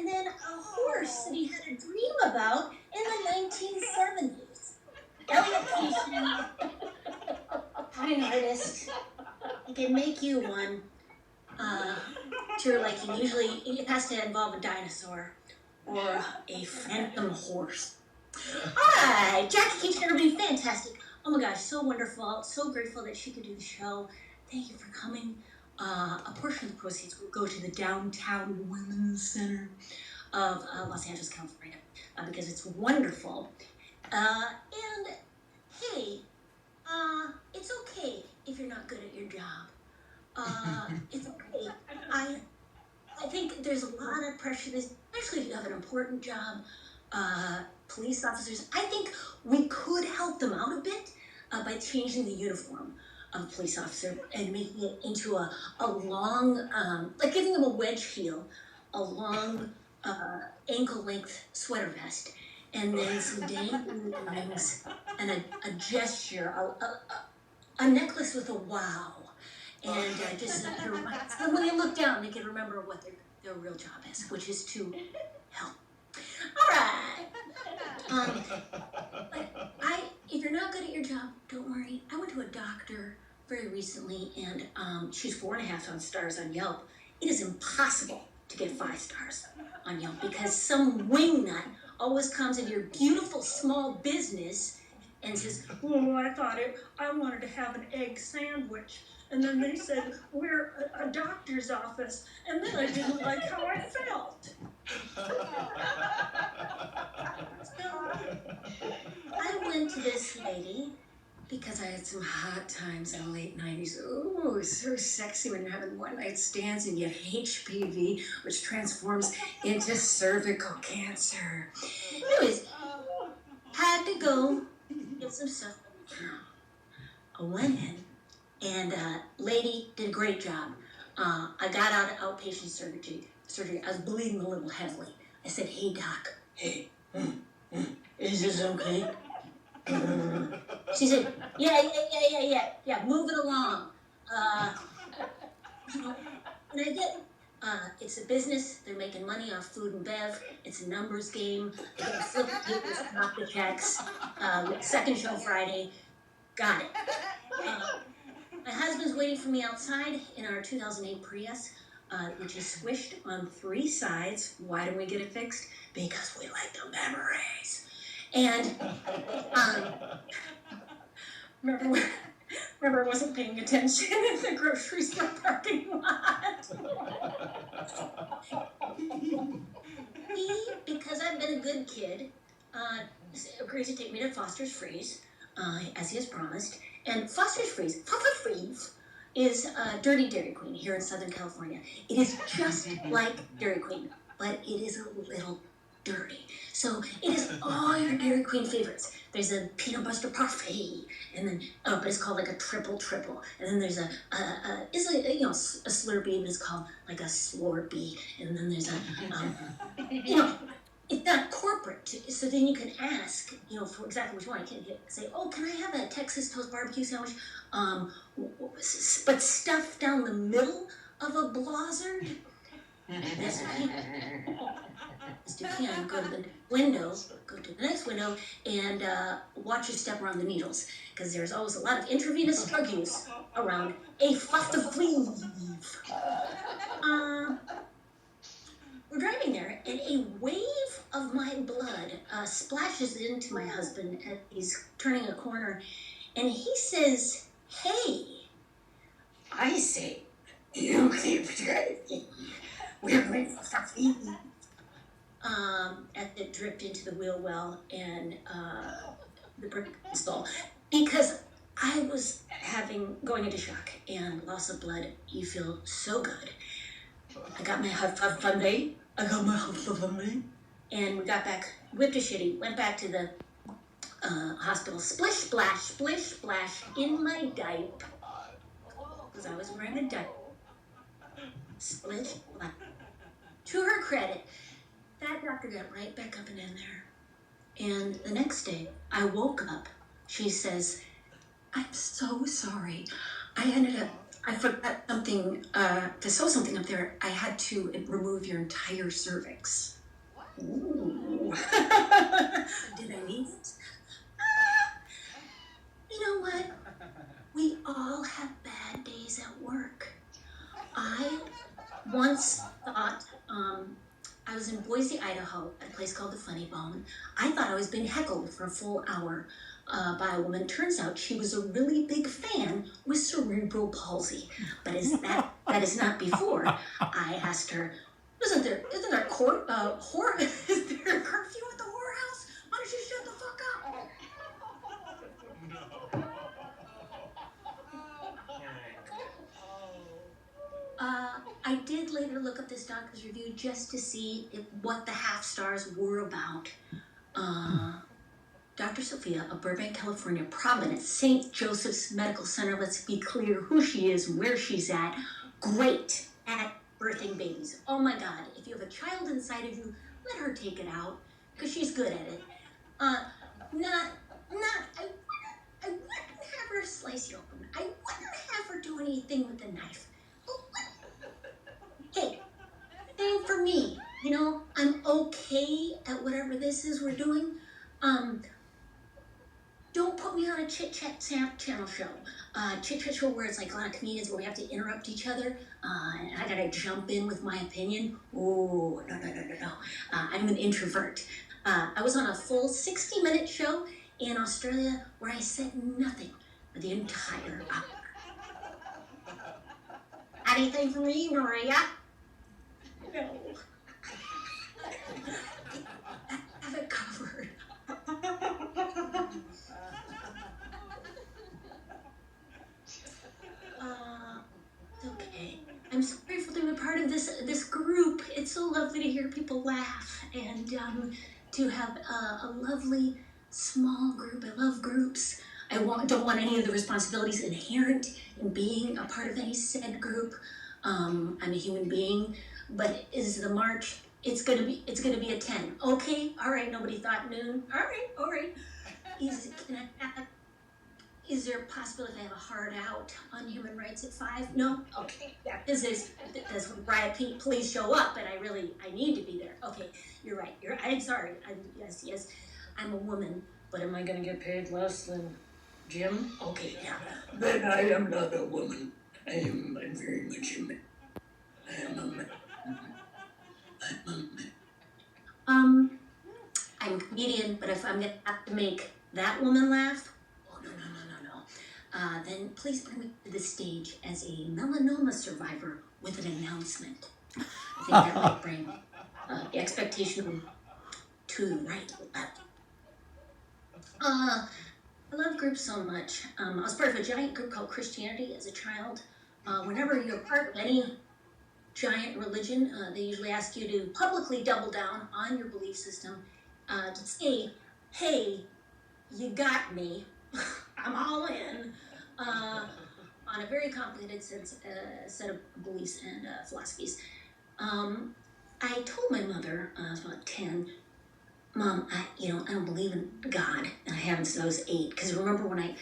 and then a horse that he had a dream about in the 1970s. Elliot Keishnan, fine artist. He can make you one to your liking. Usually it has to involve a dinosaur or a phantom horse. Hi, Jackie keeps going to be fantastic. Oh my gosh, so wonderful. So grateful that she could do the show. Thank you for coming. A portion of the proceeds will go to the Downtown Women's Center of Los Angeles, California, because it's wonderful. And hey, it's okay if you're not good at your job. It's okay. I think there's a lot of pressure, especially if you have an important job. Police officers, I think we could help them out a bit by changing the uniform of a police officer and making it into a long, like giving them a wedge heel, a long ankle-length sweater vest, and then some dangling rings and a gesture, a necklace with a wow. And just so when they look down, they can remember what their real job is, which is to help. All right. But if you're not good at your job, don't worry. I went to a doctor very recently, and she's 4.5 stars on Yelp. It is impossible to get 5 stars on Yelp because some wingnut always comes into your beautiful small business and says, "Oh, I wanted to have an egg sandwich." And then they said, "We're a doctor's office." And then I didn't like how I felt. So I went to this lady because I had some hot times in the late 90s. Ooh, it's so sexy when you're having one-night stands and you have HPV, which transforms into cervical cancer. Anyways, had to go get some stuff. I went in. And lady did a great job. I got out of outpatient surgery. I was bleeding a little heavily. I said, "Hey, doc. Hey, is this okay?" She said, yeah, move it along. And I get it's a business. They're making money off food and bev. It's a numbers game. They got to flip the papers, knock the checks. Second show Friday. Got it. My husband's waiting for me outside in our 2008 Prius, which is squished on 3 sides. Why didn't we get it fixed? Because we like the memories. And remember I wasn't paying attention in the grocery store parking lot. He, because I've been a good kid, agrees to take me to Foster's Freeze, as he has promised. And Foster's Freeze is Dirty Dairy Queen here in Southern California. It is just like Dairy Queen, but it is a little dirty. So it is all your Dairy Queen favorites. There's a peanut butter parfait, and then but it's called like a triple, and then there's a Slurpee, but it's called like a Slorpee, and then there's a it's not corporate, so then you can ask, for exactly which one. You can say, "Oh, can I have a Texas toast barbecue sandwich, but stuffed down the middle of a Blizzard?" Yes, you can. Go to the window, go to the next window, and watch your step around the needles, because there's always a lot of intravenous drug use around a Foster's. We're driving there, and a wave of my blood splashes into my husband as he's turning a corner, and he says, "Hey." I say, "You keep driving. We're going for something." As it dripped into the wheel well and the brick stall, because I was going into shock and loss of blood. You feel so good. I got my hot Sunday. And we got back, whipped a shitty, went back to the hospital. Splish, splash in my diaper. Because I was wearing a diaper. Splish, splash. To her credit, that doctor got right back up and in there. And the next day, I woke up. She says, "I'm so sorry. I ended up I forgot something, to sew something up there. I had to remove your entire cervix. Ooh. Did I need it? You know what? We all have bad days at work. I once thought, I was in Boise, Idaho, at a place called the Funny Bone. I thought I was being heckled for a full hour by a woman. Turns out she was a really big fan with cerebral palsy. But that is not before. I asked her, isn't there is there a curfew at the whorehouse? Why don't you shut the fuck up? I did later look up this doctor's review just to see what the half stars were about. Dr. Sophia of Burbank, California, prominent St. Joseph's Medical Center. Let's be clear who she is, where she's at. Great at birthing babies. Oh my God, if you have a child inside of you, let her take it out, because she's good at it. I wouldn't have her slice you open. I wouldn't have her do anything with the knife. Hey, same for me. You know, I'm okay at whatever this is we're doing. Don't put me on a chit chat channel show. Chit chat show where it's like a lot of comedians where we have to interrupt each other. And I gotta jump in with my opinion. Oh, no. I'm an introvert. I was on a full 60-minute show in Australia where I said nothing for the entire hour. Anything for me, Maria? No. I have it covered. It's okay. I'm so grateful to be a part of this group. It's so lovely to hear people laugh and to have a lovely small group. I love groups. I don't want any of the responsibilities inherent in being a part of any said group. I'm a human being, but is the march? It's gonna be a 10. Okay, all right. Nobody thought noon. All right. Is there a possibility if I have a hard out on human rights at 5? No? Okay, yeah, does Riot Pete please show up? And I need to be there. Okay, you're right. I'm sorry. Yes, I'm a woman, but am I gonna get paid less than Jim? Okay, yeah. But I am not a woman. I'm very much a man. I'm a man. I'm a comedian, but if I'm gonna have to make that woman laugh, no. Then please bring me to the stage as a melanoma survivor with an announcement. I think that might bring the expectation to the right level. I love groups so much. I was part of a giant group called Christianity as a child. Whenever you're part of any giant religion, they usually ask you to publicly double down on your belief system, to say, hey, you got me. I'm all in. On a very complicated set of beliefs and philosophies. I told my mother, I was about 10, Mom, I don't believe in God, and I haven't since I was 8. Because remember when I